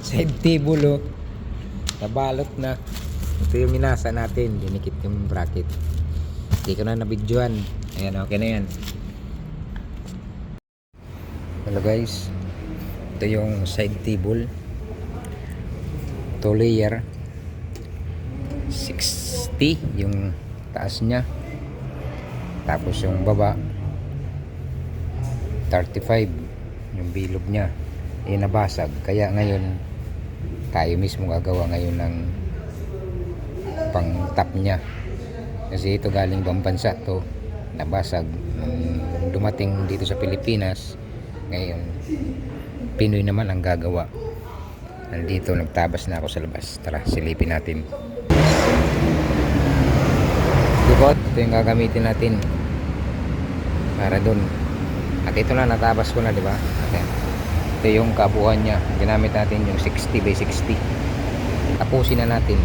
Side table oh. Nabalot na. Ito yung minasa natin. Dinikit yung bracket. Hindi ko na nabidyoan. Ayan, okay na yan. Hello guys. Ito yung side table. 2 layer. 60 yung taas niya. Tapos yung baba 35 yung bilog niya. Nabasag. Kaya ngayon tayo mismo gagawa ngayon ng pang top niya. Kasi ito galing ibang bansa to. Nabasag. Dumating dito sa Pilipinas. Ngayon Pinoy naman ang gagawa. Nandito nagtabas na ako sa labas. Tara silipin natin. Dikot, ito yung gagamitin natin para dun. At ito na natabas ko na, di ba? Okay. Ito yung kabuuan niya. Ginamit natin yung 60 by 60. Tapusin na natin.